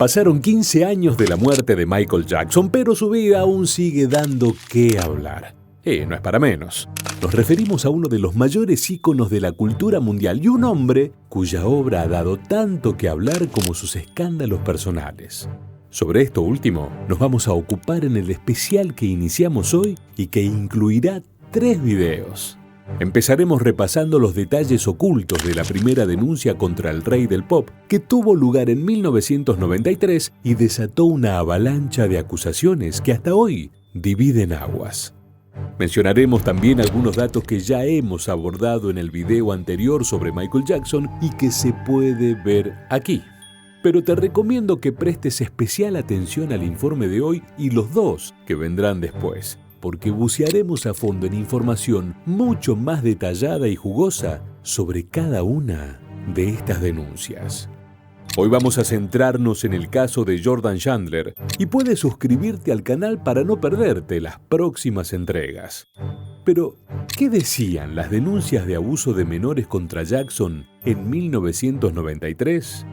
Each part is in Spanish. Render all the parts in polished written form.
Pasaron 15 años de la muerte de Michael Jackson, pero su vida aún sigue dando qué hablar. No es para menos. Nos referimos a uno de los mayores íconos de la cultura mundial y un hombre cuya obra ha dado tanto que hablar como sus escándalos personales. Sobre esto último nos vamos a ocupar en el especial que iniciamos hoy y que incluirá 3 videos. Empezaremos repasando los detalles ocultos de la primera denuncia contra el rey del pop, que tuvo lugar en 1993 y desató una avalancha de acusaciones que hasta hoy dividen aguas. Mencionaremos también algunos datos que ya hemos abordado en el video anterior sobre Michael Jackson y que se puede ver aquí. Pero te recomiendo que prestes especial atención al informe de hoy y los 2 que vendrán después, porque bucearemos a fondo en información mucho más detallada y jugosa sobre cada una de estas denuncias. Hoy vamos a centrarnos en el caso de Jordan Chandler y puedes suscribirte al canal para no perderte las próximas entregas. Pero, ¿qué decían las denuncias de abuso de menores contra Jackson en 1993?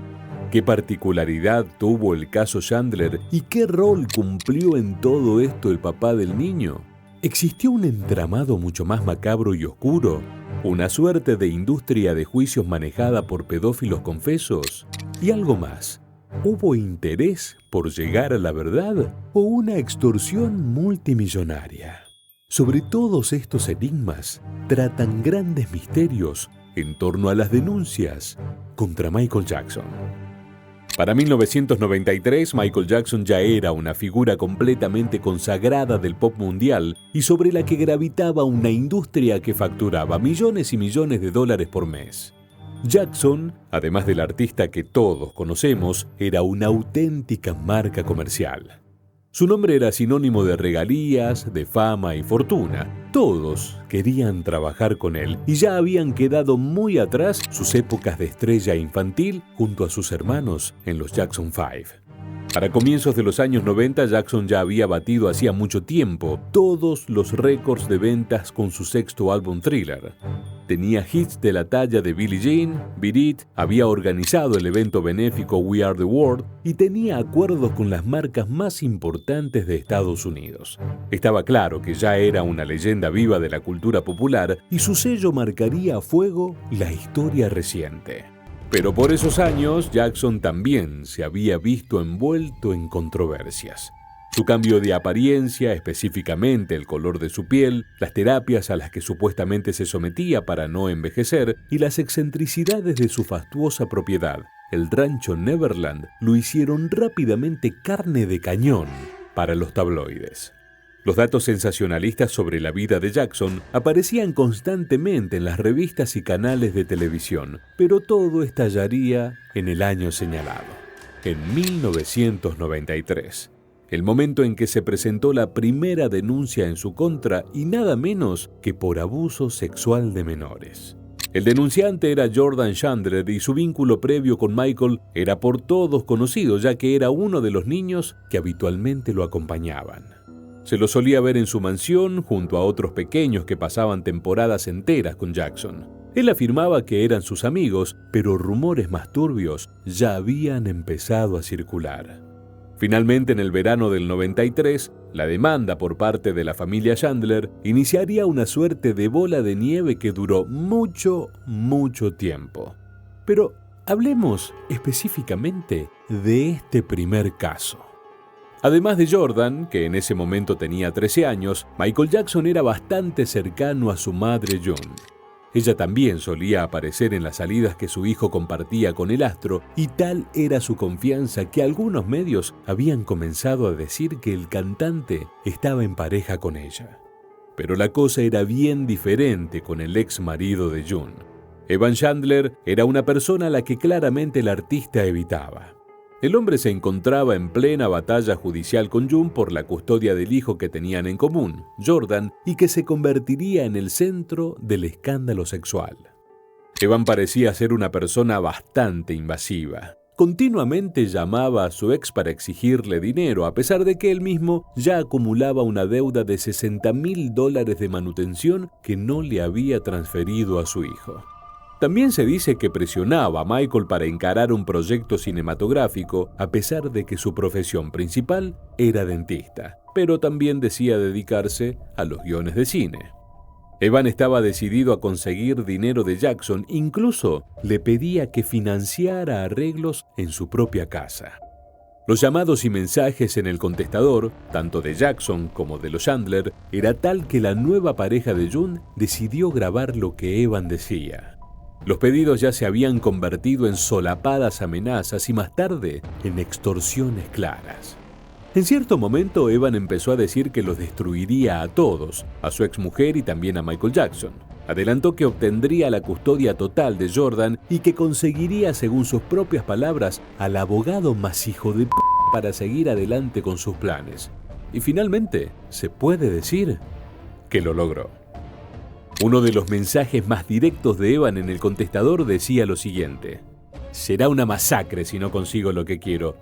¿Qué particularidad tuvo el caso Chandler y qué rol cumplió en todo esto el papá del niño? ¿Existió un entramado mucho más macabro y oscuro? ¿Una suerte de industria de juicios manejada por pedófilos confesos? Y algo más. ¿Hubo interés por llegar a la verdad o una extorsión multimillonaria? Sobre todos estos enigmas tratan grandes misterios en torno a las denuncias contra Michael Jackson. Para 1993, Michael Jackson ya era una figura completamente consagrada del pop mundial y sobre la que gravitaba una industria que facturaba millones y millones de dólares por mes. Jackson, además del artista que todos conocemos, era una auténtica marca comercial. Su nombre era sinónimo de regalías, de fama y fortuna. Todos querían trabajar con él y ya habían quedado muy atrás sus épocas de estrella infantil junto a sus hermanos en los Jackson 5. Para comienzos de los años 90, Jackson ya había batido hacía mucho tiempo todos los récords de ventas con su sexto álbum Thriller. Tenía hits de la talla de Billie Jean, Beat It, había organizado el evento benéfico We Are the World y tenía acuerdos con las marcas más importantes de Estados Unidos. Estaba claro que ya era una leyenda viva de la cultura popular y su sello marcaría a fuego la historia reciente. Pero por esos años, Jackson también se había visto envuelto en controversias. Su cambio de apariencia, específicamente el color de su piel, las terapias a las que supuestamente se sometía para no envejecer y las excentricidades de su fastuosa propiedad, el rancho Neverland, lo hicieron rápidamente carne de cañón para los tabloides. Los datos sensacionalistas sobre la vida de Jackson aparecían constantemente en las revistas y canales de televisión, pero todo estallaría en el año señalado, en 1993. El momento en que se presentó la primera denuncia en su contra y nada menos que por abuso sexual de menores. El denunciante era Jordan Chandler y su vínculo previo con Michael era por todos conocido, ya que era uno de los niños que habitualmente lo acompañaban. Se lo solía ver en su mansión junto a otros pequeños que pasaban temporadas enteras con Jackson. Él afirmaba que eran sus amigos, pero rumores más turbios ya habían empezado a circular. Finalmente, en el verano del 93, la demanda por parte de la familia Chandler iniciaría una suerte de bola de nieve que duró mucho tiempo. Pero hablemos específicamente de este primer caso. Además de Jordan, que en ese momento tenía 13 años, Michael Jackson era bastante cercano a su madre June. Ella también solía aparecer en las salidas que su hijo compartía con el astro y tal era su confianza que algunos medios habían comenzado a decir que el cantante estaba en pareja con ella. Pero la cosa era bien diferente con el ex marido de June. Evan Chandler era una persona a la que claramente el artista evitaba. El hombre se encontraba en plena batalla judicial con June por la custodia del hijo que tenían en común, Jordan, y que se convertiría en el centro del escándalo sexual. Evan parecía ser una persona bastante invasiva. Continuamente llamaba a su ex para exigirle dinero, a pesar de que él mismo ya acumulaba una deuda de $60,000 de manutención que no le había transferido a su hijo. También se dice que presionaba a Michael para encarar un proyecto cinematográfico a pesar de que su profesión principal era dentista, pero también decía dedicarse a los guiones de cine. Evan estaba decidido a conseguir dinero de Jackson, incluso le pedía que financiara arreglos en su propia casa. Los llamados y mensajes en el contestador, tanto de Jackson como de los Chandler, era tal que la nueva pareja de June decidió grabar lo que Evan decía. Los pedidos ya se habían convertido en solapadas amenazas y más tarde en extorsiones claras. En cierto momento, Evan empezó a decir que los destruiría a todos, a su exmujer y también a Michael Jackson. Adelantó que obtendría la custodia total de Jordan y que conseguiría, según sus propias palabras, al abogado más hijo de p*** para seguir adelante con sus planes. Y finalmente, se puede decir que lo logró. Uno de los mensajes más directos de Evan en el contestador decía lo siguiente: será una masacre si no consigo lo que quiero.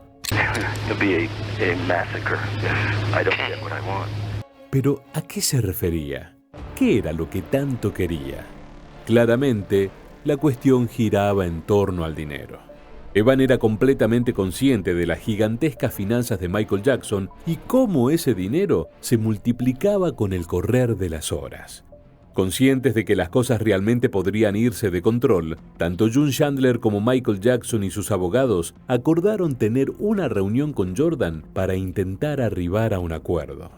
Pero, ¿a qué se refería? ¿Qué era lo que tanto quería? Claramente, la cuestión giraba en torno al dinero. Evan era completamente consciente de las gigantescas finanzas de Michael Jackson y cómo ese dinero se multiplicaba con el correr de las horas. Conscientes de que las cosas realmente podrían irse de control, tanto June Chandler como Michael Jackson y sus abogados acordaron tener una reunión con Jordan para intentar arribar a un acuerdo.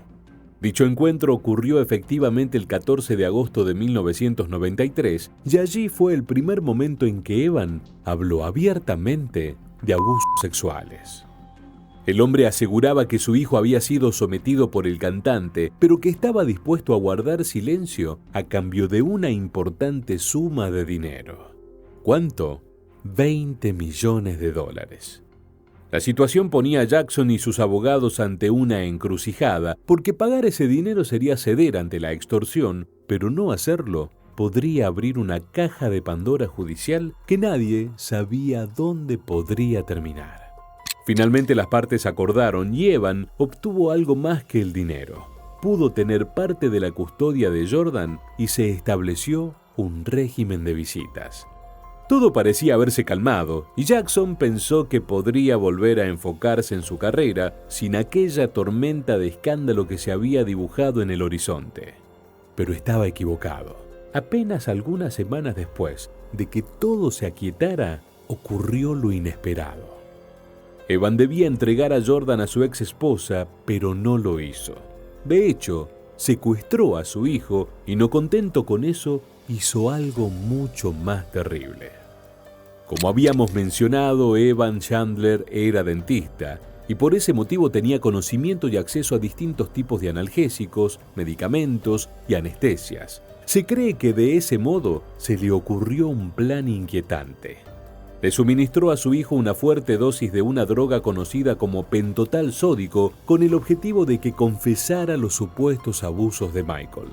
Dicho encuentro ocurrió efectivamente el 14 de agosto de 1993 y allí fue el primer momento en que Evan habló abiertamente de abusos sexuales. El hombre aseguraba que su hijo había sido sometido por el cantante, pero que estaba dispuesto a guardar silencio a cambio de una importante suma de dinero. ¿Cuánto? $20 millones. La situación ponía a Jackson y sus abogados ante una encrucijada, porque pagar ese dinero sería ceder ante la extorsión, pero no hacerlo podría abrir una caja de Pandora judicial que nadie sabía dónde podría terminar. Finalmente las partes acordaron y Evan obtuvo algo más que el dinero. Pudo tener parte de la custodia de Jordan y se estableció un régimen de visitas. Todo parecía haberse calmado y Jackson pensó que podría volver a enfocarse en su carrera sin aquella tormenta de escándalo que se había dibujado en el horizonte. Pero estaba equivocado. Apenas algunas semanas después de que todo se aquietara, ocurrió lo inesperado. Evan debía entregar a Jordan a su ex esposa, pero no lo hizo. De hecho, secuestró a su hijo y no contento con eso, hizo algo mucho más terrible. Como habíamos mencionado, Evan Chandler era dentista y por ese motivo tenía conocimiento y acceso a distintos tipos de analgésicos, medicamentos y anestesias. Se cree que de ese modo se le ocurrió un plan inquietante. Le suministró a su hijo una fuerte dosis de una droga conocida como pentotal sódico con el objetivo de que confesara los supuestos abusos de Michael.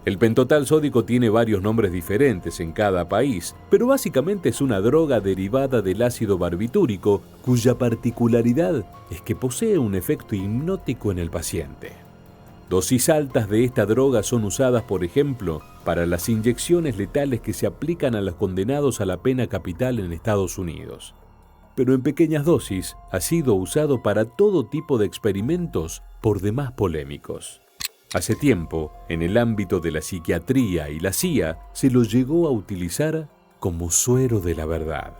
El pentotal sódico tiene varios nombres diferentes en cada país, pero básicamente es una droga derivada del ácido barbitúrico cuya particularidad es que posee un efecto hipnótico en el paciente. Dosis altas de esta droga son usadas, por ejemplo, para las inyecciones letales que se aplican a los condenados a la pena capital en Estados Unidos. Pero en pequeñas dosis ha sido usado para todo tipo de experimentos por demás polémicos. Hace tiempo, en el ámbito de la psiquiatría y la CIA, se lo llegó a utilizar como suero de la verdad.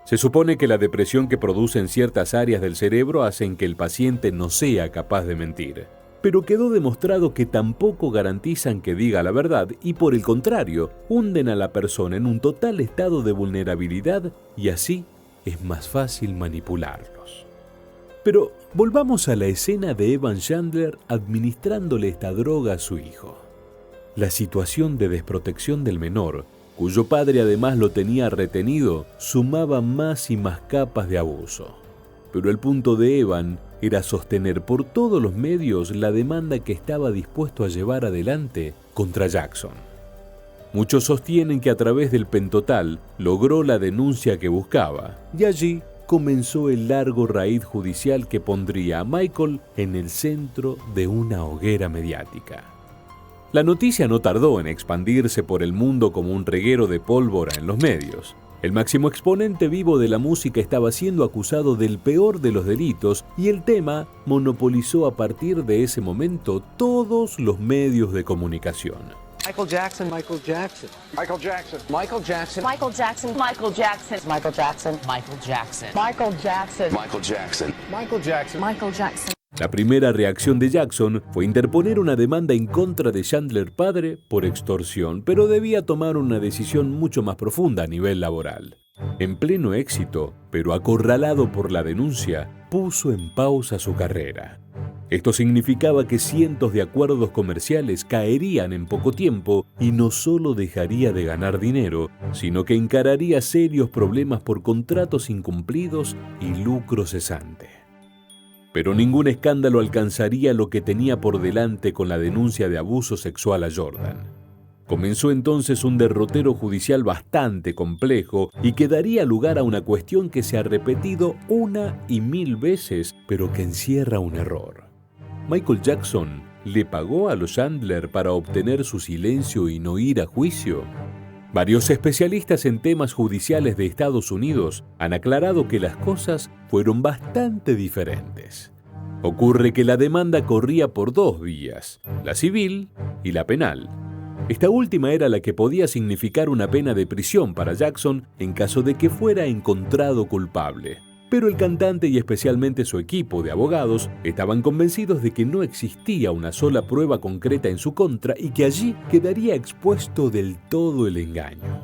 Se supone que la depresión que produce en ciertas áreas del cerebro hacen que el paciente no sea capaz de mentir. Pero quedó demostrado que tampoco garantizan que diga la verdad y por el contrario, hunden a la persona en un total estado de vulnerabilidad y así es más fácil manipularlos. Pero volvamos a la escena de Evan Chandler administrándole esta droga a su hijo. La situación de desprotección del menor, cuyo padre además lo tenía retenido, sumaba más y más capas de abuso. Pero el punto de Evan era sostener por todos los medios la demanda que estaba dispuesto a llevar adelante contra Jackson. Muchos sostienen que a través del pentotal logró la denuncia que buscaba, y allí comenzó el largo raid judicial que pondría a Michael en el centro de una hoguera mediática. La noticia no tardó en expandirse por el mundo como un reguero de pólvora en los medios. El máximo exponente vivo de la música estaba siendo acusado del peor de los delitos y el tema monopolizó a partir de ese momento todos los medios de comunicación. Michael Jackson, Michael Jackson, Michael Jackson, Michael Jackson, Michael Jackson, Michael Jackson, Michael Jackson, Michael Jackson, Michael Jackson, Michael Jackson, Michael Jackson. Michael Jackson. La primera reacción de Jackson fue interponer una demanda en contra de Chandler padre por extorsión, pero debía tomar una decisión mucho más profunda a nivel laboral. En pleno éxito, pero acorralado por la denuncia, puso en pausa su carrera. Esto significaba que cientos de acuerdos comerciales caerían en poco tiempo y no solo dejaría de ganar dinero, sino que encararía serios problemas por contratos incumplidos y lucro cesante. Pero ningún escándalo alcanzaría lo que tenía por delante con la denuncia de abuso sexual a Jordan. Comenzó entonces un derrotero judicial bastante complejo y que daría lugar a una cuestión que se ha repetido 1 y 1000 veces, pero que encierra un error. ¿Michael Jackson le pagó a los Chandler para obtener su silencio y no ir a juicio? Varios especialistas en temas judiciales de Estados Unidos han aclarado que las cosas fueron bastante diferentes. Ocurre que la demanda corría por 2 vías, la civil y la penal. Esta última era la que podía significar una pena de prisión para Jackson en caso de que fuera encontrado culpable. Pero el cantante y especialmente su equipo de abogados estaban convencidos de que no existía una sola prueba concreta en su contra y que allí quedaría expuesto del todo el engaño.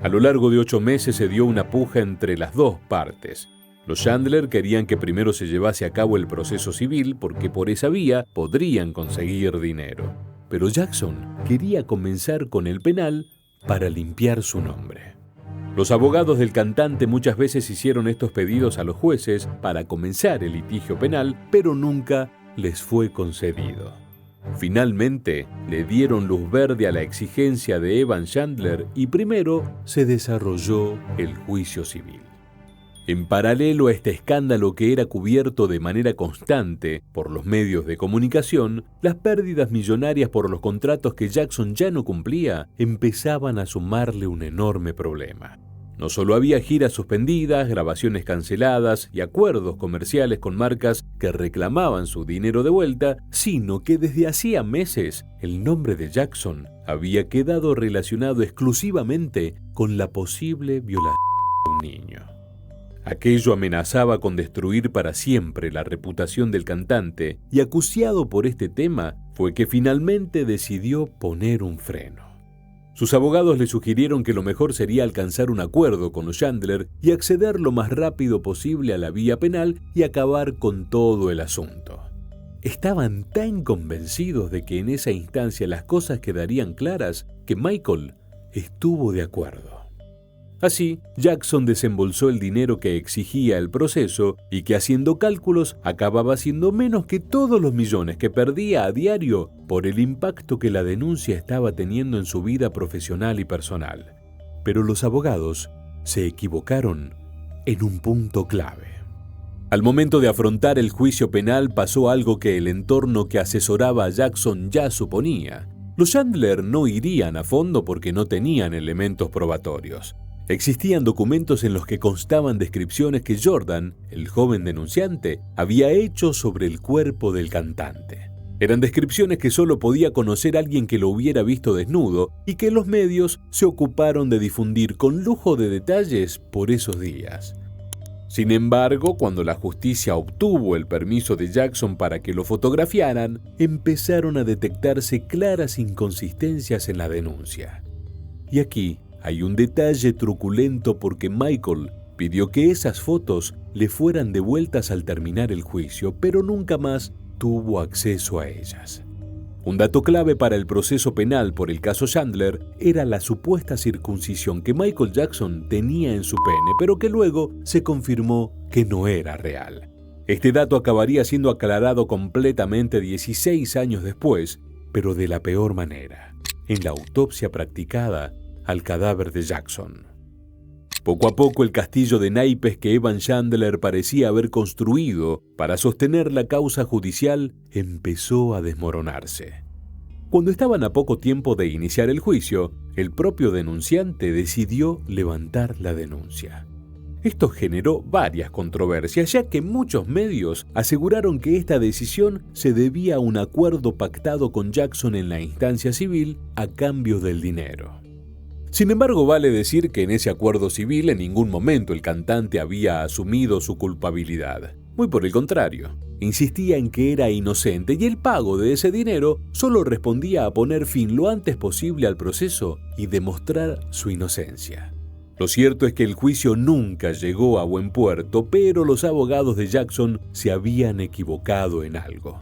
A lo largo de 8 meses se dio una puja entre las dos partes. Los Chandler querían que primero se llevase a cabo el proceso civil porque por esa vía podrían conseguir dinero. Pero Jackson quería comenzar con el penal para limpiar su nombre. Los abogados del cantante muchas veces hicieron estos pedidos a los jueces para comenzar el litigio penal, pero nunca les fue concedido. Finalmente, le dieron luz verde a la exigencia de Evan Chandler y primero se desarrolló el juicio civil. En paralelo a este escándalo que era cubierto de manera constante por los medios de comunicación, las pérdidas millonarias por los contratos que Jackson ya no cumplía empezaban a sumarle un enorme problema. No solo había giras suspendidas, grabaciones canceladas y acuerdos comerciales con marcas que reclamaban su dinero de vuelta, sino que desde hacía meses el nombre de Jackson había quedado relacionado exclusivamente con la posible violación de un niño. Aquello amenazaba con destruir para siempre la reputación del cantante y acuciado por este tema fue que finalmente decidió poner un freno. Sus abogados le sugirieron que lo mejor sería alcanzar un acuerdo con los Chandler y acceder lo más rápido posible a la vía penal y acabar con todo el asunto. Estaban tan convencidos de que en esa instancia las cosas quedarían claras que Michael estuvo de acuerdo. Así, Jackson desembolsó el dinero que exigía el proceso y que haciendo cálculos acababa siendo menos que todos los millones que perdía a diario por el impacto que la denuncia estaba teniendo en su vida profesional y personal. Pero los abogados se equivocaron en un punto clave. Al momento de afrontar el juicio penal pasó algo que el entorno que asesoraba a Jackson ya suponía. Los Chandler no irían a fondo porque no tenían elementos probatorios. Existían documentos en los que constaban descripciones que Jordan, el joven denunciante, había hecho sobre el cuerpo del cantante. Eran descripciones que solo podía conocer alguien que lo hubiera visto desnudo y que los medios se ocuparon de difundir con lujo de detalles por esos días. Sin embargo, cuando la justicia obtuvo el permiso de Jackson para que lo fotografiaran, empezaron a detectarse claras inconsistencias en la denuncia. Y aquí hay un detalle truculento porque Michael pidió que esas fotos le fueran devueltas al terminar el juicio, pero nunca más tuvo acceso a ellas. Un dato clave para el proceso penal por el caso Chandler era la supuesta circuncisión que Michael Jackson tenía en su pene, pero que luego se confirmó que no era real. Este dato acabaría siendo aclarado completamente 16 años después, pero de la peor manera, en la autopsia practicada al cadáver de Jackson. Poco a poco el castillo de naipes que Evan Chandler parecía haber construido para sostener la causa judicial empezó a desmoronarse. Cuando estaban a poco tiempo de iniciar el juicio, el propio denunciante decidió levantar la denuncia. Esto generó varias controversias, ya que muchos medios aseguraron que esta decisión se debía a un acuerdo pactado con Jackson en la instancia civil a cambio del dinero. Sin embargo, vale decir que en ese acuerdo civil en ningún momento el cantante había asumido su culpabilidad. Muy por el contrario, insistía en que era inocente y el pago de ese dinero solo respondía a poner fin lo antes posible al proceso y demostrar su inocencia. Lo cierto es que el juicio nunca llegó a buen puerto, pero los abogados de Jackson se habían equivocado en algo.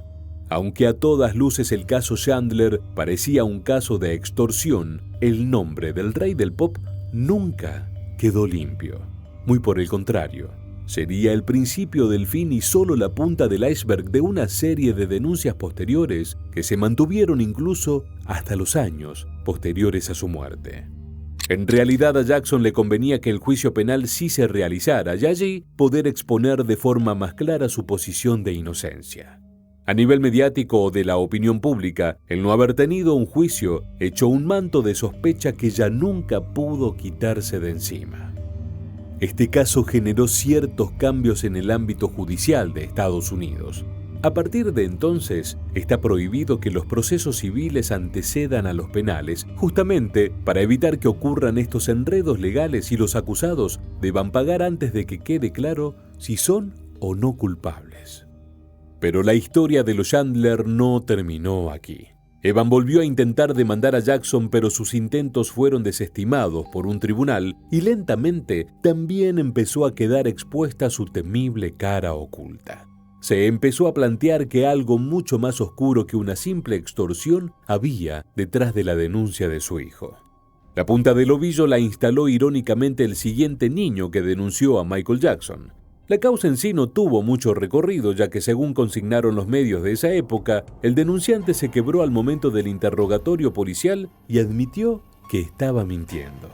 Aunque a todas luces el caso Chandler parecía un caso de extorsión, el nombre del rey del pop nunca quedó limpio. Muy por el contrario, sería el principio del fin y solo la punta del iceberg de una serie de denuncias posteriores que se mantuvieron incluso hasta los años posteriores a su muerte. En realidad a Jackson le convenía que el juicio penal sí se realizara y allí poder exponer de forma más clara su posición de inocencia. A nivel mediático o de la opinión pública, el no haber tenido un juicio echó un manto de sospecha que ya nunca pudo quitarse de encima. Este caso generó ciertos cambios en el ámbito judicial de Estados Unidos. A partir de entonces, está prohibido que los procesos civiles antecedan a los penales, justamente para evitar que ocurran estos enredos legales y los acusados deban pagar antes de que quede claro si son o no culpables. Pero la historia de los Chandler no terminó aquí. Evan volvió a intentar demandar a Jackson, pero sus intentos fueron desestimados por un tribunal y lentamente también empezó a quedar expuesta su temible cara oculta. Se empezó a plantear que algo mucho más oscuro que una simple extorsión había detrás de la denuncia de su hijo. La punta del ovillo la instaló irónicamente el siguiente niño que denunció a Michael Jackson. La causa en sí no tuvo mucho recorrido, ya que según consignaron los medios de esa época, el denunciante se quebró al momento del interrogatorio policial y admitió que estaba mintiendo.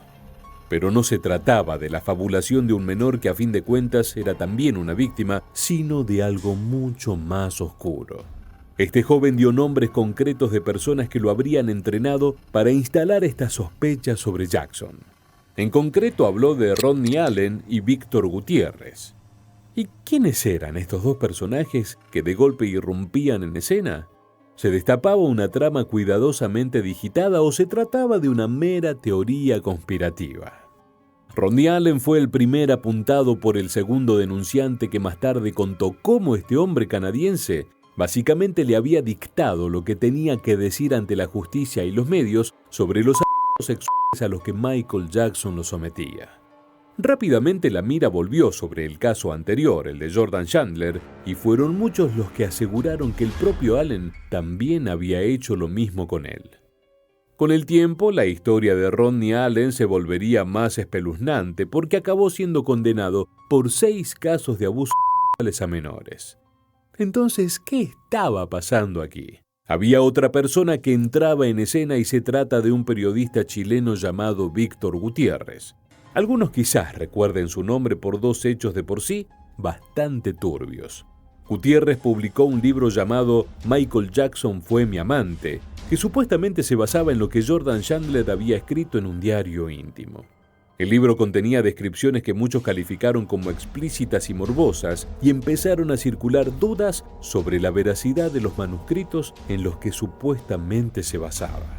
Pero no se trataba de la fabulación de un menor que a fin de cuentas era también una víctima, sino de algo mucho más oscuro. Este joven dio nombres concretos de personas que lo habrían entrenado para instalar estas sospechas sobre Jackson. En concreto habló de Rodney Allen y Víctor Gutiérrez. ¿Y quiénes eran estos dos personajes que de golpe irrumpían en escena? ¿Se destapaba una trama cuidadosamente digitada o se trataba de una mera teoría conspirativa? Rodney Allen fue el primer apuntado por el segundo denunciante que más tarde contó cómo este hombre canadiense básicamente le había dictado lo que tenía que decir ante la justicia y los medios sobre los abusos sexuales a los que Michael Jackson lo sometía. Rápidamente la mira volvió sobre el caso anterior, el de Jordan Chandler, y fueron muchos los que aseguraron que el propio Allen también había hecho lo mismo con él. Con el tiempo, la historia de Rodney Allen se volvería más espeluznante porque acabó siendo condenado por 6 casos de abusos sexuales a menores. Entonces, ¿qué estaba pasando aquí? Había otra persona que entraba en escena y se trata de un periodista chileno llamado Víctor Gutiérrez. Algunos quizás recuerden su nombre por 2 hechos de por sí bastante turbios. Gutiérrez publicó un libro llamado Michael Jackson fue mi amante, que supuestamente se basaba en lo que Jordan Chandler había escrito en un diario íntimo. El libro contenía descripciones que muchos calificaron como explícitas y morbosas y empezaron a circular dudas sobre la veracidad de los manuscritos en los que supuestamente se basaba.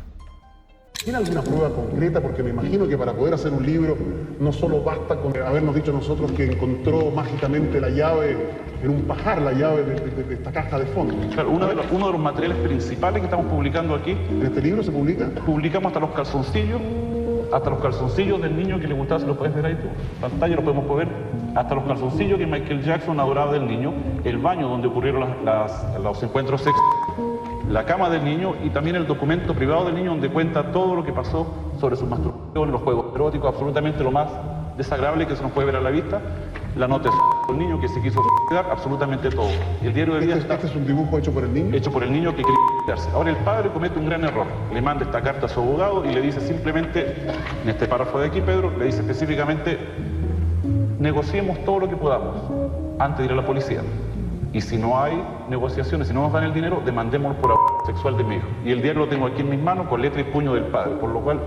¿Tiene alguna prueba concreta? Porque me imagino que para poder hacer un libro no solo basta con habernos dicho nosotros que encontró mágicamente la llave en un pajar, la llave de esta caja de fondo. Claro, uno de los materiales principales que estamos publicando aquí. ¿En este libro se publica? Publicamos hasta los calzoncillos del niño que le gustaba, si lo puedes ver ahí tú, pantalla lo podemos ver, hasta los calzoncillos que Michael Jackson adoraba del niño, el baño donde ocurrieron los encuentros sexuales, la cama del niño y también el documento privado del niño donde cuenta todo lo que pasó sobre sus masturbaciones, los juegos eróticos, absolutamente lo más desagradable que se nos puede ver a la vista, la nota del niño que se quiso suicidar, absolutamente todo. El diario de vida está... ¿Este es un dibujo hecho por el niño? Hecho por el niño que quería suicidarse. Ahora el padre comete un gran error, le manda esta carta a su abogado y le dice simplemente, en este párrafo de aquí Pedro, le dice específicamente, negociemos todo lo que podamos antes de ir a la policía. Y si no hay negociaciones, si no nos dan el dinero, demandémoslo por abuso. sexual de mi hijo. Y el diario lo tengo aquí en mis manos con letra y puño del padre, por lo cual...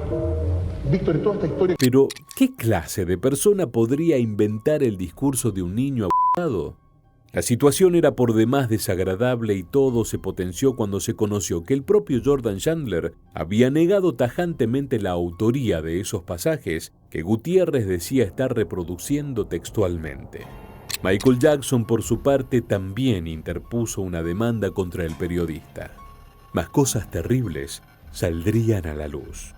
Víctor, en toda esta historia... Pero, ¿qué clase de persona podría inventar el discurso de un niño abusado? La situación era por demás desagradable y todo se potenció cuando se conoció que el propio Jordan Chandler había negado tajantemente la autoría de esos pasajes que Gutiérrez decía estar reproduciendo textualmente. Michael Jackson, por su parte, también interpuso una demanda contra el periodista. Más cosas terribles saldrían a la luz.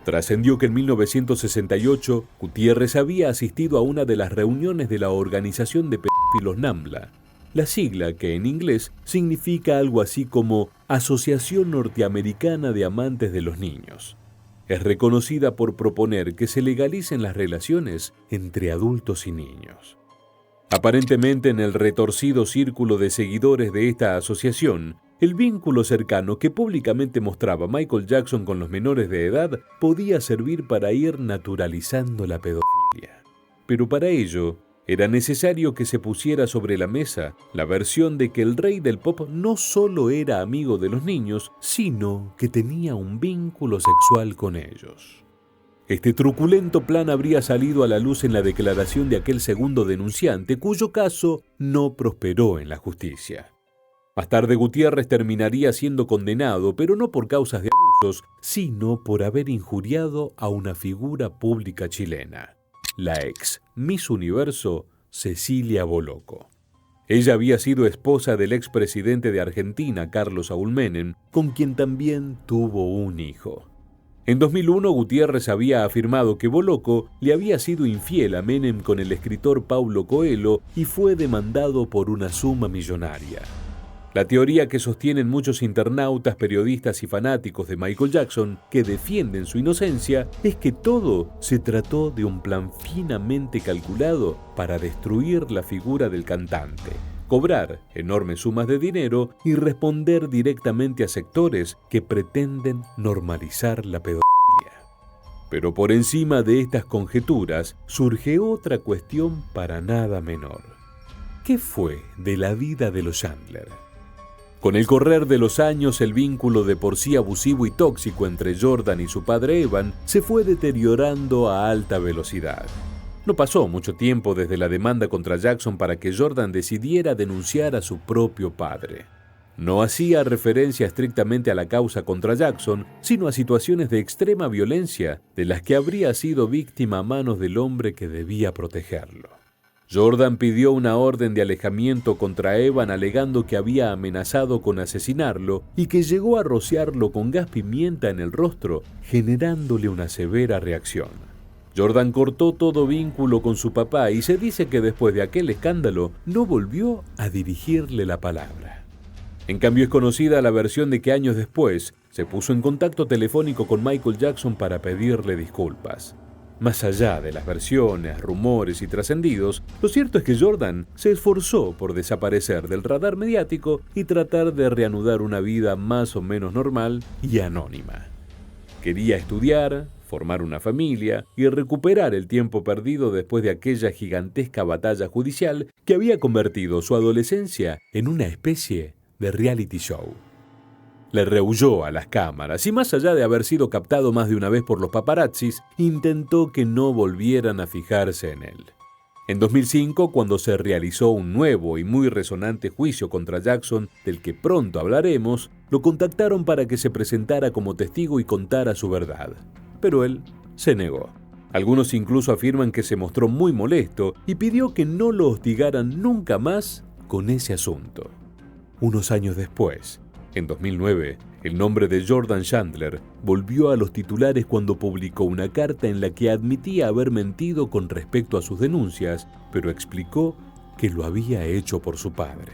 Trascendió que en 1968 Gutiérrez había asistido a una de las reuniones de la organización de pedófilos NAMBLA, la sigla que en inglés significa algo así como Asociación Norteamericana de Amantes de los Niños. Es reconocida por proponer que se legalicen las relaciones entre adultos y niños. Aparentemente, en el retorcido círculo de seguidores de esta asociación, el vínculo cercano que públicamente mostraba Michael Jackson con los menores de edad podía servir para ir naturalizando la pedofilia. Pero para ello, era necesario que se pusiera sobre la mesa la versión de que el rey del pop no solo era amigo de los niños, sino que tenía un vínculo sexual con ellos. Este truculento plan habría salido a la luz en la declaración de aquel segundo denunciante, cuyo caso no prosperó en la justicia. Más tarde Gutiérrez terminaría siendo condenado, pero no por causas de abusos, sino por haber injuriado a una figura pública chilena, la ex Miss Universo Cecilia Bolocco. Ella había sido esposa del expresidente de Argentina, Carlos Saúl Menem, con quien también tuvo un hijo. En 2001, Gutiérrez había afirmado que Bolocco le había sido infiel a Menem con el escritor Paulo Coelho y fue demandado por una suma millonaria. La teoría que sostienen muchos internautas, periodistas y fanáticos de Michael Jackson que defienden su inocencia es que todo se trató de un plan finamente calculado para destruir la figura del cantante, cobrar enormes sumas de dinero y responder directamente a sectores que pretenden normalizar la pedofilia. Pero por encima de estas conjeturas surge otra cuestión para nada menor. ¿Qué fue de la vida de los Chandler? Con el correr de los años, el vínculo de por sí abusivo y tóxico entre Jordan y su padre Evan se fue deteriorando a alta velocidad. No pasó mucho tiempo desde la demanda contra Jackson para que Jordan decidiera denunciar a su propio padre. No hacía referencia estrictamente a la causa contra Jackson, sino a situaciones de extrema violencia de las que habría sido víctima a manos del hombre que debía protegerlo. Jordan pidió una orden de alejamiento contra Evan alegando que había amenazado con asesinarlo y que llegó a rociarlo con gas pimienta en el rostro, generándole una severa reacción. Jordan cortó todo vínculo con su papá y se dice que después de aquel escándalo no volvió a dirigirle la palabra. En cambio, es conocida la versión de que años después se puso en contacto telefónico con Michael Jackson para pedirle disculpas. Más allá de las versiones, rumores y trascendidos, lo cierto es que Jordan se esforzó por desaparecer del radar mediático y tratar de reanudar una vida más o menos normal y anónima. Quería estudiar, formar una familia y recuperar el tiempo perdido después de aquella gigantesca batalla judicial que había convertido su adolescencia en una especie de reality show. Le rehuyó a las cámaras y más allá de haber sido captado más de una vez por los paparazzis, intentó que no volvieran a fijarse en él. En 2005, cuando se realizó un nuevo y muy resonante juicio contra Jackson, del que pronto hablaremos, lo contactaron para que se presentara como testigo y contara su verdad. Pero él se negó. Algunos incluso afirman que se mostró muy molesto y pidió que no lo hostigaran nunca más con ese asunto. Unos años después, en 2009, el nombre de Jordan Chandler volvió a los titulares cuando publicó una carta en la que admitía haber mentido con respecto a sus denuncias, pero explicó que lo había hecho por su padre.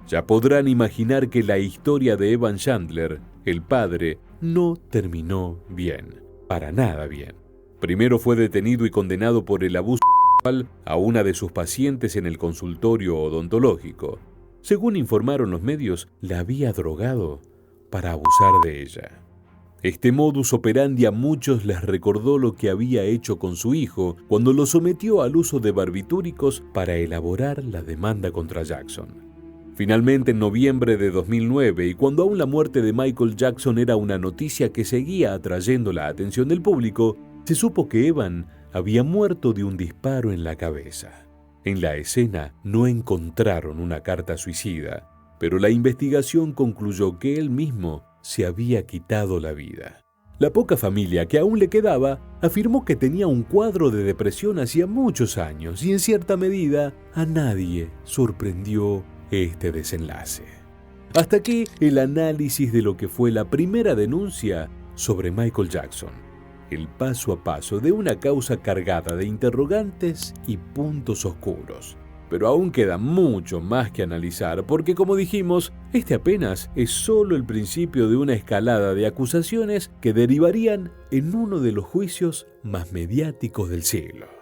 Ya podrán imaginar que la historia de Evan Chandler, el padre, no terminó bien, para nada bien. Primero fue detenido y condenado por el abuso sexual a una de sus pacientes en el consultorio odontológico. Según informaron los medios, la había drogado para abusar de ella. Este modus operandi a muchos les recordó lo que había hecho con su hijo cuando lo sometió al uso de barbitúricos para elaborar la demanda contra Jackson. Finalmente, en noviembre de 2009, y cuando aún la muerte de Michael Jackson era una noticia que seguía atrayendo la atención del público, se supo que Evan había muerto de un disparo en la cabeza. En la escena no encontraron una carta suicida, pero la investigación concluyó que él mismo se había quitado la vida. La poca familia que aún le quedaba afirmó que tenía un cuadro de depresión hacía muchos años y en cierta medida a nadie sorprendió este desenlace. Hasta aquí el análisis de lo que fue la primera denuncia sobre Michael Jackson, el paso a paso de una causa cargada de interrogantes y puntos oscuros. Pero aún queda mucho más que analizar porque, como dijimos, este apenas es solo el principio de una escalada de acusaciones que derivarían en uno de los juicios más mediáticos del siglo.